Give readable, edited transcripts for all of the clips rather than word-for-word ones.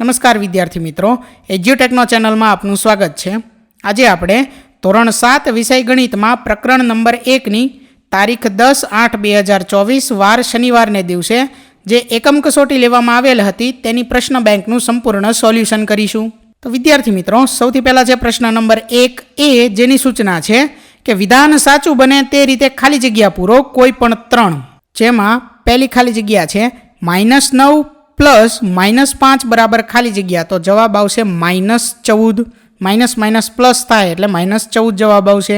નમસ્કાર વિદ્યાર્થી મિત્રો, એજ્યુટેકનો ચેનલમાં આપનું સ્વાગત છે। આજે આપણે ધોરણ 7 વિષય ગણિતમાં પ્રકરણ નંબર 1ની તારીખ 10/8/2024 વાર શનિવારને દિવસે જે એકમ કસોટી લેવામાં આવેલ હતી તેની પ્રશ્ન બેંકનું સંપૂર્ણ સોલ્યુશન કરીશું। તો વિદ્યાર્થી મિત્રો, સૌથી પહેલાં છે પ્રશ્ન નંબર 1A, જેની સૂચના છે કે વિધાન સાચું બને તે રીતે ખાલી જગ્યા પૂરો કોઈ પણ 3, જેમાં પહેલી ખાલી જગ્યા છે -9 પ્લસ -5 બરાબર ખાલી જગ્યા, તો જવાબ આવશે -14, માઇનસ માઇનસ પ્લસ થાય એટલે -14 જવાબ આવશે।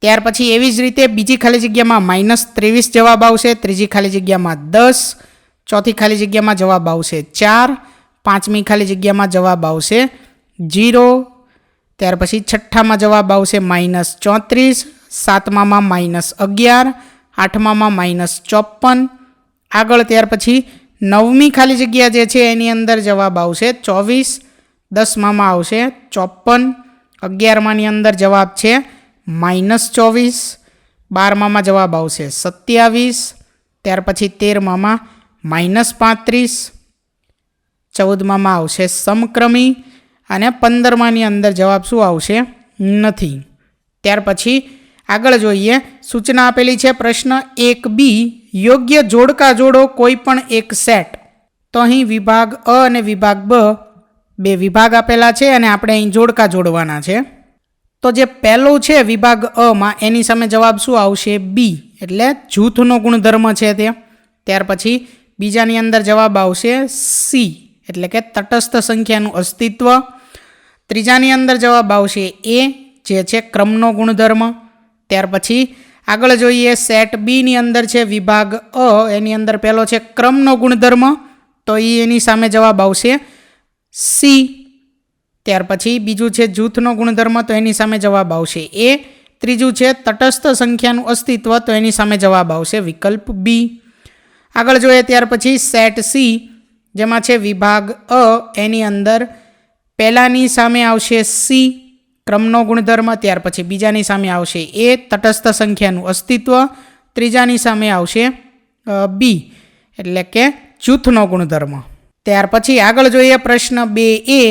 ત્યાર પછી એવી જ રીતે બીજી ખાલી જગ્યામાં -23 જવાબ આવશે, ત્રીજી ખાલી જગ્યામાં 10, ચોથી ખાલી જગ્યામાં જવાબ આવશે 4, પાંચમી ખાલી જગ્યામાં જવાબ આવશે 0, ત્યાર પછી છઠ્ઠામાં જવાબ આવશે -34, સાતમામાં -11, આઠમામાં -54, આગળ ત્યાર પછી નવમી ખાલી જગ્યા જે છે એની અંદર જવાબ આવશે 24, દસમામાં આવશે 54, 11માની અંદર જવાબ છે -24, 12મામાં જવાબ આવશે 27, ત્યાર પછી 13મામાં -35, 14મામાં આવશે સમક્રમી અને 15માની અંદર જવાબ શું આવશે? નથી। ત્યાર પછી આગળ જોઈએ, સૂચના આપેલી છે પ્રશ્ન 1B, યોગ્ય જોડકા જોડો કોઈ પણ એક સેટ। તો અહીં વિભાગ અ અને વિભાગ બ, બે વિભાગ આપેલા છે અને આપણે અહીં જોડકા જોડવાના છે। તો જે પહેલું છે વિભાગ અમાં એની સામે જવાબ શું આવશે? બી, એટલે જૂથનો ગુણધર્મ છે તે। ત્યાર પછી બીજાની અંદર જવાબ આવશે સી, એટલે કે તટસ્થ સંખ્યાનું અસ્તિત્વ। ત્રીજાની અંદર જવાબ આવશે એ, જે છે ક્રમનો ગુણધર્મ। ત્યાર પછી આગળ જોઈએ, સેટ બીની અંદર છે વિભાગ અ, એની અંદર પહેલો છે ક્રમનો ગુણધર્મ, તો એની સામે જવાબ આવશે સી। ત્યાર પછી બીજું છે જૂથનો ગુણધર્મ, તો એની સામે જવાબ આવશે એ। ત્રીજું છે તટસ્થ સંખ્યાનું અસ્તિત્વ, તો એની સામે જવાબ આવશે વિકલ્પ બી। આગળ જોઈએ ત્યાર પછી સેટ સી, જેમાં છે વિભાગ અ, એની અંદર પહેલાની સામે આવશે સી, ક્રમનો ગુણધર્મ, ત્યાર પછી બીજાની સામે આવશે એ, તટસ્થ સંખ્યાનું અસ્તિત્વ, ત્રીજાની સામે આવશે બી, એટલે કે જૂથનો ગુણધર્મ। ત્યાર પછી આગળ જોઈએ પ્રશ્ન 2A,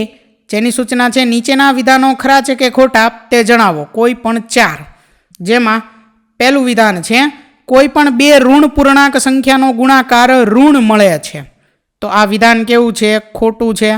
જેની સૂચના છે નીચેના વિધાનો ખરા છે કે ખોટા તે જણાવો કોઈ પણ 4, જેમાં પહેલું વિધાન છે કોઈ પણ 2 ઋણ પૂર્ણાંક સંખ્યાનો ગુણાકાર ઋણ મળે છે। તો આ વિધાન કેવું છે? ખોટું છે,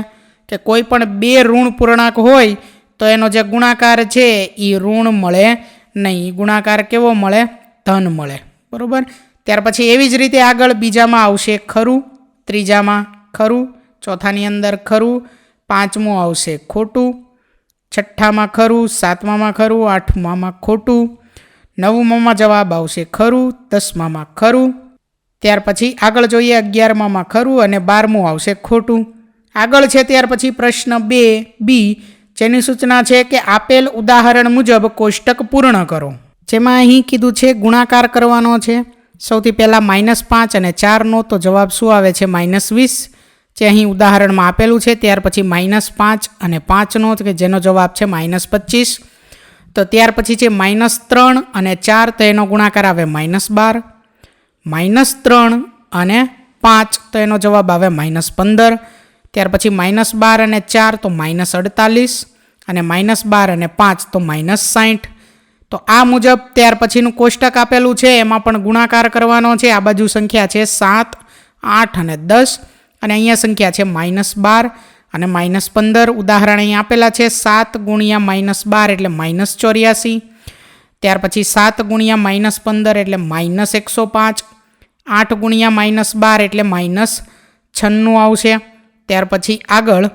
કે કોઈ પણ 2 ઋણ પૂર્ણાંક હોય તો એનો જે ગુણાકાર છે એ ઋણ મળે નહીં, ગુણાકાર કેવો મળે? ધન મળે, બરાબર। ત્યાર પછી એવી જ રીતે આગળ બીજામાં આવશે ખરું, ત્રીજામાં ખરું, ચોથાની અંદર ખરું, પાંચમું આવશે ખોટું, છઠ્ઠામાં ખરું, સાતમામાં ખરું, આઠમામાં ખોટું, નવમામાં જવાબ આવશે ખરું, દસમામાં ખરું। ત્યાર પછી આગળ જોઈએ 11મામાં ખરું અને 12મું આવશે ખોટું। આગળ છે ત્યાર પછી પ્રશ્ન 2B, જેની સૂચના છે કે આપેલ ઉદાહરણ મુજબ કોષ્ટક પૂર્ણ કરો, જેમાં અહીં કીધું છે ગુણાકાર કરવાનો છે। સૌથી પહેલાં -5 અને 4નો, તો જવાબ શું આવે છે? -20, જે અહીં ઉદાહરણમાં આપેલું છે। ત્યાર પછી -5 અને 5નો, કે જેનો જવાબ છે -25, તો ત્યાર પછી છે -3 અને 4, તો એનો ગુણાકાર આવે -12, -3 અને 5, તો એનો જવાબ આવે -15, ત્યાર પછી -12 અને 4, તો -48, અને -12 અને 5, તો -60। તો આ મુજબ ત્યાર પછીનું કોષ્ટક આપેલું છે એમાં પણ ગુણાકાર કરવાનો છે। આ બાજુ સંખ્યા છે 7, 8 અને 10, અને અહીંયા સંખ્યા છે -12 અને -15। ઉદાહરણ અહીં આપેલા છે 7 × -12 એટલે -84, ત્યાર પછી 7 × -15 એટલે -105, 8 × -12 એટલે -96 આવશે। ત્યાર પછી આગળ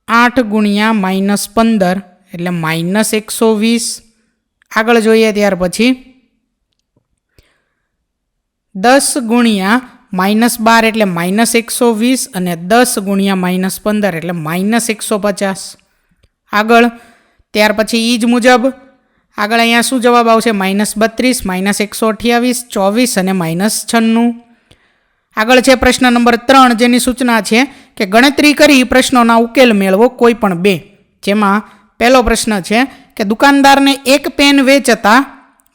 8 × -15 એટલે -120। આગળ જોઈએ ત્યાર પછી 10 × -12 એટલે -120 અને 10 × -15 એટલે -150। આગળ ત્યાર પછી એ જ મુજબ આગળ અહીંયા શું જવાબ આવશે? -32, -128, 24 અને -96। આગળ છે પ્રશ્ન નંબર 3, જેની સૂચના છે કે ગણતરી કરી પ્રશ્નોના ઉકેલ મેળવો કોઈ પણ 2, જેમાં પહેલો પ્રશ્ન છે કે દુકાનદારને એક પેન વેચતા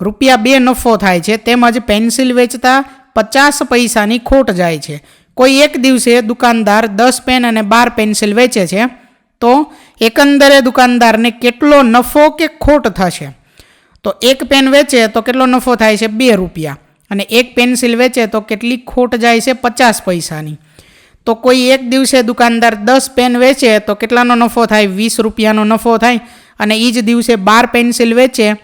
₹2 નફો થાય છે, તેમજ પેન્સિલ વેચતા 50 પૈસાની ખોટ જાય છે, કોઈ એક દિવસે દુકાનદાર 10 પેન અને 12 પેન્સિલ વેચે છે તો એકંદરે દુકાનદારને કેટલો નફો કે ખોટ થશે? તો એક પેન વેચે તો કેટલો નફો થાય છે? 2 રૂપિયા. અને એક પેન્સિલ વેચે તો કેટલી ખોટ જાય છે? 50 પૈસાની. તો કોઈ એક દિવસે દુકાનદાર 10 પેન વેચે તો કેટલાનો નફો થાય? 20 રૂપિયાનો નફો થાય. અને એ જ દિવસે 12 પેન્સિલ વેચે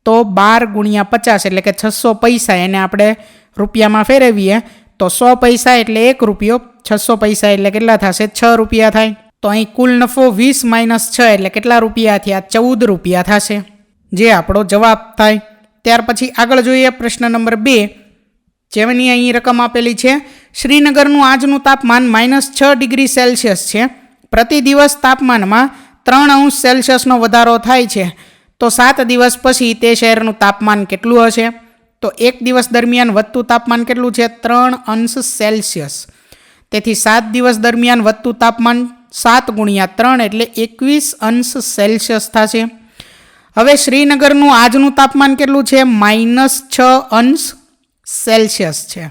તો 12 ગુણ્યા 50 એટલે કે 600 પૈસા. એને આપણે રૂપિયામાં ફેરવીએ તો 100 પૈસા એટલે 1 રૂપિયો, 600 પૈસા એટલે કેટલા થશે? 6 રૂપિયા થાય. તો અહીં કુલ નફો 20 - 6 એટલે કેટલા રૂપિયા થયા? 14 રૂપિયા થશે, જે આપણો જવાબ થાય. ત્યાર પછી આગળ જોઈએ પ્રશ્ન નંબર 2, જેની અહીં રકમ આપેલી છે. શ્રીનગરનું આજનું તાપમાન -6 ડિગ્રી સેલ્સિયસ છે. પ્રતિ દિવસ તાપમાનમાં 3°C વધારો થાય છે. તો 7 દિવસ પછી તે શહેરનું તાપમાન કેટલું હશે? તો એક દિવસ દરમિયાન વધતું તાપમાન કેટલું છે? 3°C. તેથી 7 દિવસ દરમિયાન વધતું તાપમાન 7 × 3 એટલે 21°C થશે. હવે શ્રીનગરનું આજનું તાપમાન કેટલું છે? -6°C છે.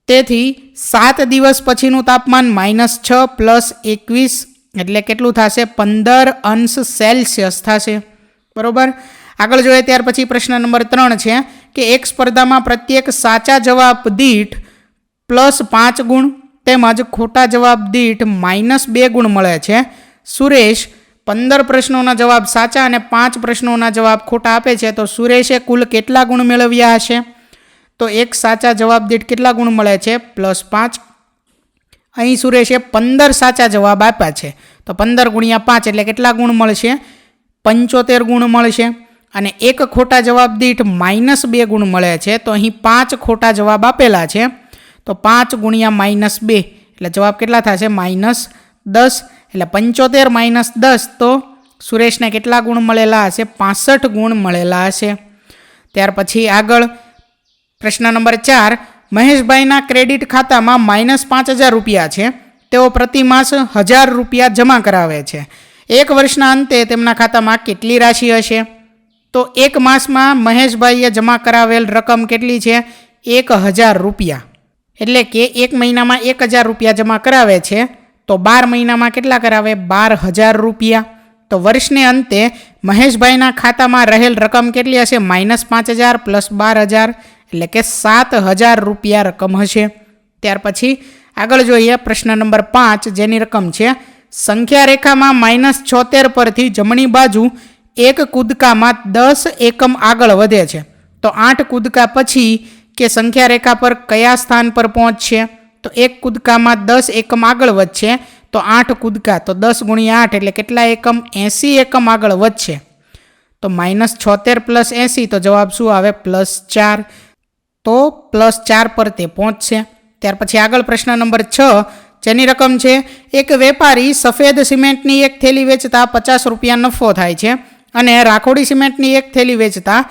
તેથી 7 દિવસ પછીનું તાપમાન -6 + 21 એટલે કેટલું થશે? 15°C થશે. બરોબર. આગળ જોઈએ ત્યાર પછી પ્રશ્ન નંબર 3 છે કે એક સ્પર્ધામાં પ્રત્યેક સાચા જવાબ દીઠ +5 ગુણ તેમજ ખોટા જવાબ દીઠ -2 ગુણ મળે છે. સુરેશ 15 પ્રશ્નોના જવાબ સાચા અને 5 પ્રશ્નોના જવાબ ખોટા આપે છે. તો સુરેશે કુલ કેટલા ગુણ મેળવ્યા હશે? તો એક સાચા જવાબ દીઠ કેટલા ગુણ મળે છે? +5. અહીં સુરેશે 15 સાચા જવાબ આપ્યા છે. તો 15 × 5 એટલે કેટલા ગુણ મળશે? 75 ગુણ મળશે. અને એક ખોટા જવાબ દીઠ -2 ગુણ મળે છે. તો અહીં 5 ખોટા જવાબ આપેલા છે. તો 5 × -2 એટલે જવાબ કેટલા થશે? -10. એટલે 75 - 10 તો સુરેશને કેટલા ગુણ મળેલા હશે? 65 ગુણ મળેલા હશે. ત્યાર પછી આગળ પ્રશ્ન નંબર 4, મહેશભાઈના ક્રેડિટ ખાતામાં -5000 રૂપિયા છે. તેઓ પ્રતિ માસ 1000 રૂપિયા જમા કરાવે છે. એક વર્ષના અંતે તેમના ખાતામાં કેટલી રાશિ હશે? તો એક માસમાં મહેશભાઈએ જમા કરાવેલ રકમ કેટલી છે? 1000 રૂપિયા. એટલે કે એક મહિનામાં 1000 રૂપિયા જમા કરાવે છે તો 12 મહિનામાં કેટલા કરાવે? 12000 રૂપિયા. તો વર્ષને અંતે મહેશભાઈના ખાતામાં રહેલ રકમ કેટલી હશે? -5000 + 12000 એટલે કે 7000 રૂપિયા રકમ હશે. ત્યાર પછી આગળ જોઈએ પ્રશ્ન નંબર 5, જેની રકમ છે. સંખ્યા રેખામાં -76 પરથી જમણી બાજુ એક કૂદકામાં 10 એકમ આગળ વધે છે. તો 8 કૂદકા પછી કે સંખ્યા રેખા પર કયા સ્થાન પર પહોંચશે? તો એક કૂદકામાં 10 એકમ આગળ વધશે. તો 8 કૂદકા તો 10 × 8 એટલે કેટલા એકમ? 80 એકમ આગળ વધશે. તો -76 + 80 તો જવાબ શું આવે? +4. તો +4 પર તે પહોંચશે. ત્યાર પછી આગળ પ્રશ્ન નંબર 6, જેની રકમ છે. એક વેપારી સફેદ સિમેન્ટની એક થેલી વેચતા 50 રૂપિયા નફો થાય છે અને રાખોડી સિમેન્ટની એક થેલી વેચતા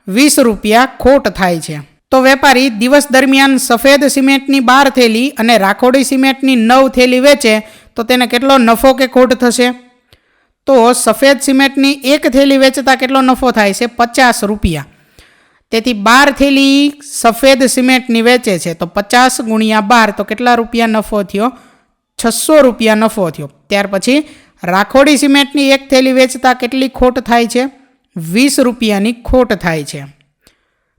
20 રૂપિયા ખોટ થાય છે. તો વેપારી દિવસ દરમિયાન સફેદ સિમેન્ટની 12 થેલી અને રાખોડી સિમેન્ટની 9 થેલી વેચે તો તેને કેટલો નફો કે ખોટ થશે? તો સફેદ સિમેન્ટની એક થેલી વેચતા કેટલો નફો થાય છે? 50 રૂપિયા. તેથી 12 થેલી સફેદ સિમેન્ટની વેચે છે તો 50 × 12 તો કેટલા રૂપિયા નફો થયો? 600 રૂપિયા નફો થયો. ત્યાર પછી રાખોડી સિમેન્ટની એક થેલી વેચતા કેટલી ખોટ થાય છે? 20 રૂપિયાની ખોટ થાય છે.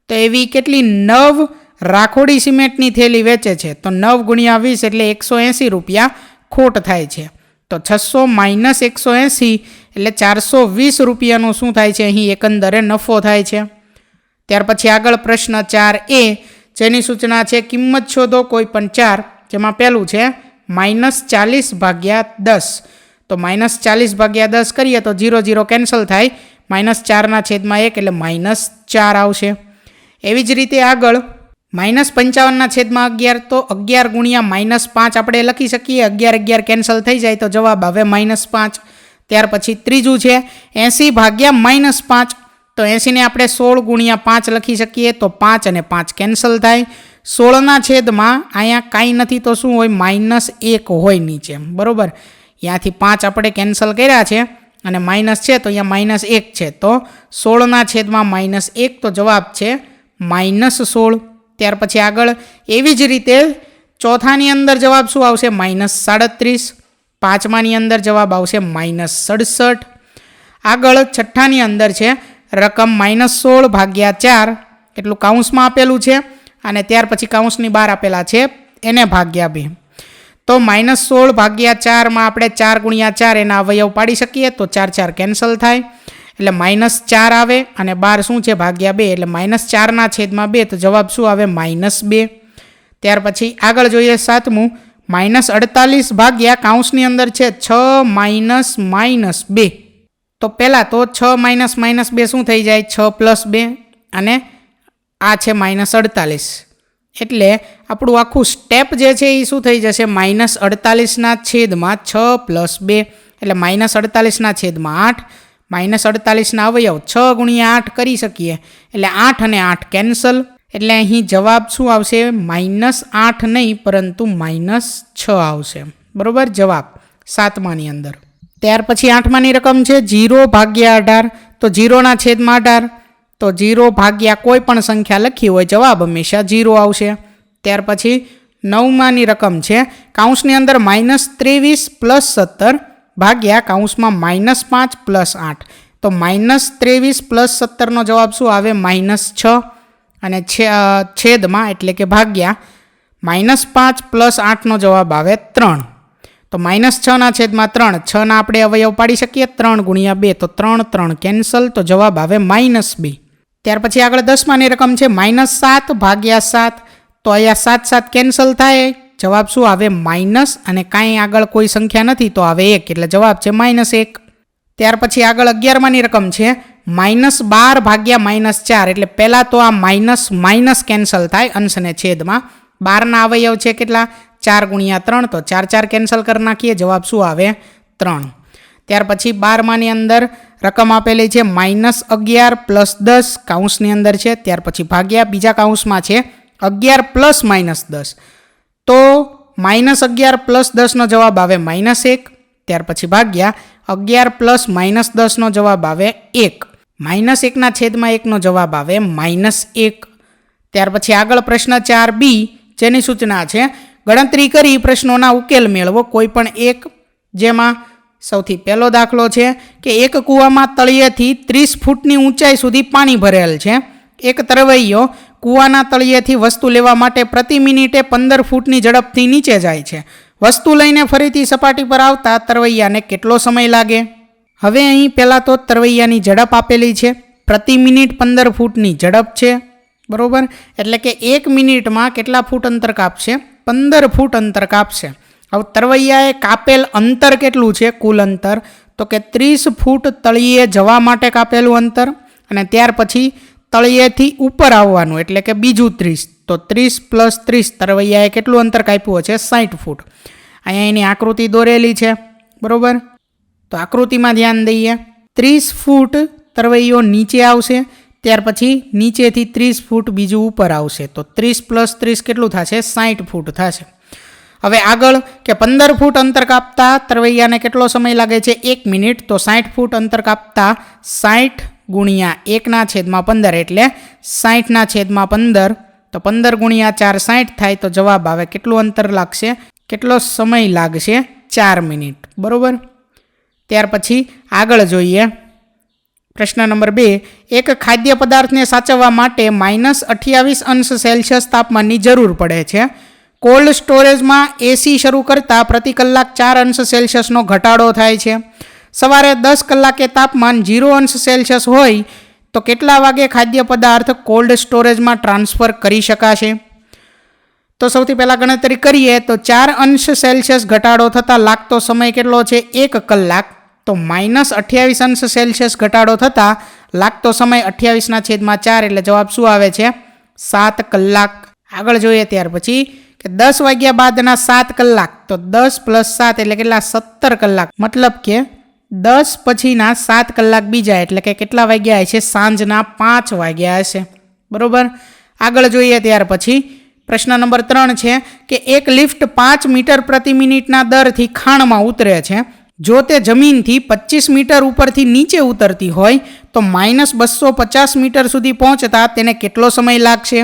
તો એવી કેટલી 9 રાખોડી સિમેન્ટની થેલી વેચે છે તો 9 × 20 એટલે 180 રૂપિયા ખોટ થાય છે. તો 600 - 180 એટલે 420 રૂપિયાનું શું થાય છે? અહીં એકંદરે નફો થાય છે. ત્યાર પછી આગળ પ્રશ્ન 4a, જેની સૂચના છે કિંમત શોધો કોઈ પણ 4, જેમાં પહેલું છે -40/10. તો -40/10 કરીએ તો 0 0 કેન્સલ થાય. -4/1 એટલે -4 આવશે. એવી જ રીતે આગળ -55/11 તો 11 × -5 આપણે લખી શકીએ. 11 કેન્સલ થઈ જાય તો જવાબ આવે -5. ત્યાર પછી ત્રીજું છે 80/-5. તો 80ને આપણે 16 × 5 લખી શકીએ તો 5 અને 5 કેન્સલ થાય. 16/છેદમાં અહીંયા કાંઈ નથી તો શું હોય? -1 હોય નીચે. બરાબર. ત્યાંથી 5 આપણે કેન્સલ કર્યા છે અને માઇનસ છે તો અહીંયા -1 છે. તો 16/-1 તો જવાબ છે -16. ત્યાર પછી આગળ એવી જ રીતે ચોથાની અંદર જવાબ શું આવશે? -37. પાંચમાની અંદર જવાબ આવશે -67. આગળ છઠ્ઠાની અંદર છે રકમ -16 ભાગ્યા 4, એટલું કાઉન્સમાં આપેલું છે અને ત્યાર પછી કાઉન્સની બહાર આપેલા છે એને ભાગ્યા 2. તો -16 ભાગ્યા 4માં આપણે 4 ગુણ્યા 4 એના અવયવ પાડી શકીએ તો 4 4 કેન્સલ થાય એટલે -4 આવે અને 12 શું છે? ભાગ્યા 2 એટલે -4/2 તો જવાબ શું આવે? -2. ત્યાર પછી આગળ જોઈએ સાતમું -48 ભાગ્યા કાઉન્સની અંદર છે 6 -2. તો પહેલાં તો 6 -2 શું થઈ જાય? 6 + 2 અને આ છે -48 એટલે આપણું આખું સ્ટેપ જે છે એ શું થઈ જશે? -48/6 + 2 એટલે -48/8. -48ના અવયવ 6 ગુણ્યા 8 કરી શકીએ એટલે 8 અને 8 કેન્સલ એટલે અહીં જવાબ શું આવશે? -8 નહીં પરંતુ -6 આવશે. બરાબર જવાબ સાતમાની અંદર. ત્યાર પછી આઠમાની રકમ છે 0 ભાગ્યા 18. તો 0/18 તો 0 ભાગ્યા કોઈ પણ સંખ્યા લખી હોય જવાબ હંમેશા 0 આવશે. ત્યાર પછી નવમાની રકમ છે કાઉન્સની અંદર -23 + 17 ભાગ્યા કાઉન્સમાં -5 + 8. તો -23 + 17નો જવાબ શું આવે? -6 અને છેદમાં એટલે કે ભાગ્યા -5 + 8નો જવાબ આવે 3. તો -6/3 6ના આપણે અવયવ પાડી શકીએ 3 ગુણ્યા 2 તો 3 3 કેન્સલ તો જવાબ આવે -2. ત્યાર પછી આગળ 10માની રકમ છે -7 ભાગ્યા 7. તો અહીંયા 7 7 કેન્સલ થાય જવાબ શું આવે? માઇનસ અને કાંઈ આગળ કોઈ સંખ્યા નથી તો આવે 1 એટલે જવાબ છે -1. ત્યાર પછી આગળ 11માની રકમ છે -12 ભાગ્યા -4. એટલે પહેલાં તો આ માઇનસ કેન્સલ થાય અંશ અને છેદમાં. 12ના અવયવ છે કેટલા? 4 ગુણ્યા 3 તો 4 4 કેન્સલ કરી નાખીએ જવાબ શું આવે? 3. ત્યાર પછી 12માની અંદર રકમ આપેલી છે -11 + 10 કાઉન્સની અંદર છે. ત્યાર પછી ભાગ્યા બીજા કાઉન્સમાં છે 11 + -10 તો -11 + 10નો જવાબ આવે -1. ત્યાર પછી ભાગ્યા 11 + -10નો જવાબ આવે 1. -1/1નો જવાબ આવે -1. ત્યાર પછી આગળ પ્રશ્ન 4b જેની સૂચના છે ગણતરી કરી પ્રશ્નોના ઉકેલ મેળવો કોઈ પણ એક. જેમાં સૌથી પહેલો દાખલો છે કે એક કૂવામાં તળિયેથી 30 ફૂટની ઊંચાઈ સુધી પાણી ભરેલ છે. એક તરવૈયો કૂવાના તળિયેથી વસ્તુ લેવા માટે પ્રતિ મિનિટે 15 ફૂટની ઝડપથી નીચે જાય છે. વસ્તુ લઈને ફરીથી સપાટી પર આવતા તરવૈયાને કેટલો સમય લાગે? હવે અહીં પહેલાં તો તરવૈયાની ઝડપ આપેલી છે, પ્રતિ મિનિટ 15 ફૂટની ઝડપ છે. બરાબર, એટલે કે 1 મિનિટમાં કેટલા ફૂટ અંતર કાપશે? 15 ફૂટ અંતર કાપશે. હવે તરવૈયાએ કાપેલ અંતર કેટલું છે? કુલ અંતર તો કે 30 ફૂટ તળિયે જવા માટે કાપેલું અંતર અને ત્યાર પછી તળિયેથી ઉપર આવવાનું એટલે કે બીજું 30. તો 30 + 30 તરવૈયાએ કેટલું અંતર કાપ્યું છે? 60 ફૂટ. અહીંયા એની આકૃતિ દોરેલી છે. બરાબર, તો આકૃતિમાં ધ્યાન દઈએ. 30 ફૂટ તરવૈયો નીચે આવશે, ત્યાર પછી નીચેથી 30 ફૂટ બીજું ઉપર આવશે. તો 30 + 30 કેટલું થશે? 60 ફૂટ થશે. હવે આગળ કે 15 ફૂટ અંતર કાપતા તરવૈયાને કેટલો સમય લાગે છે? 1 મિનિટ. તો 60 ફૂટ અંતર કાપતા 60 ગુણ્યા 1/15 એટલે 60/15. તો 15 ગુણ્યા 4 60 થાય તો જવાબ આવે કેટલું અંતર લાગશે? કેટલો સમય લાગશે? 4 મિનિટ. બરાબર, ત્યાર પછી આગળ જોઈએ પ્રશ્ન નંબર 2. એક ખાદ્ય પદાર્થને સાચવવા માટે -28°C તાપમાનની જરૂર પડે છે. કોલ્ડ સ્ટોરેજમાં એસી શરૂ કરતાં પ્રતિ કલાક 4°C ઘટાડો થાય છે. સવારે 10 કલાકે તાપમાન 0°C હોય તો કેટલા વાગે ખાદ્ય પદાર્થ કોલ્ડ સ્ટોરેજમાં ટ્રાન્સફર કરી શકાશે? તો સૌથી પહેલાં ગણતરી કરીએ તો 4°C ઘટાડો થતાં લાગતો સમય કેટલો છે? 1 કલાક. તો -28°C ઘટાડો થતાં લાગતો સમય 28/4 એટલે જવાબ શું આવે છે? 7 કલાક. આગળ જોઈએ ત્યાર પછી કે 10 વાગ્યા બાદના 7 કલાક. તો 10 + 7 એટલે કેટલા? 17 કલાક. મતલબ કે 10 પછીના 7 કલાક બીજા એટલે કે કેટલા વાગ્યા હશે? સાંજના 5 વાગ્યા હશે. બરાબર, આગળ જોઈએ ત્યાર પછી પ્રશ્ન નંબર 3 છે કે એક લિફ્ટ 5 મીટર પ્રતિ મિનિટના દરથી ખાણમાં ઉતરે છે. જો તે જમીનથી 25 મીટર ઉપરથી નીચે ઉતરતી હોય તો -250 મીટર સુધી પહોંચતા તેને કેટલો સમય લાગશે?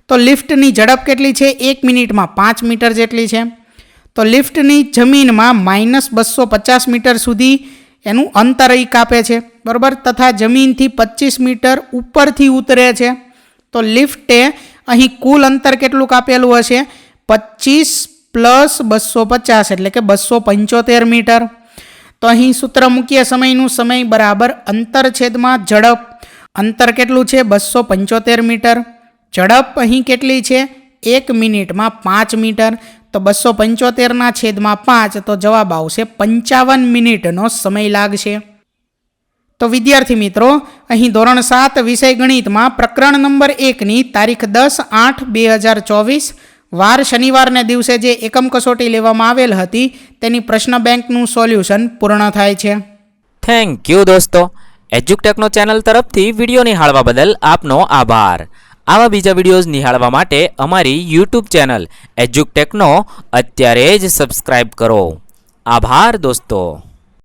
તો લિફ્ટની ઝડપ કેટલી છે? 1 મિનિટમાં 5 મીટર જેટલી છે. તો લિફ્ટની જમીનમાં -250 મીટર સુધી એનું અંતર અહીં કાપે છે, બરાબર, તથા જમીનથી 25 મીટર ઉપરથી ઉતરે છે. તો લિફ્ટે અહીં કુલ અંતર કેટલું કાપેલું હશે? 25 + 250 એટલે કે 275 મીટર. તો અહીં સૂત્ર મૂકીએ સમયનું, સમય બરાબર અંતર છેદમાં ઝડપ. અંતર કેટલું છે? 275 મીટર. ઝડપ અહીં કેટલી છે? 1 મિનિટમાં 5 મીટર. તો 275/5 તો જવાબ આવશે 55 મિનિટનો સમય લાગશે. તો વિદ્યાર્થી મિત્રો, અહીં ધોરણ 7 વિષય ગણિતમાં પ્રકરણ નંબર 1ની તારીખ 10/8/2024 વાર શનિવારને દિવસે જે એકમ કસોટી લેવામાં આવેલ હતી તેની પ્રશ્ન બેંકનું સોલ્યુશન પૂર્ણ થાય છે. થેન્ક યુ દોસ્તો. એજ્યુકટેકનો ચેનલ તરફથી વિડીયો નિહાળવા બદલ આપનો આભાર. આવા બીજા વિડીયોઝ નિહાળવા માટે અમારી યુટ્યુબ ચેનલ એજ્યુકટેકનો અત્યારે જ સબસ્ક્રાઇબ કરો. આભાર દોસ્તો.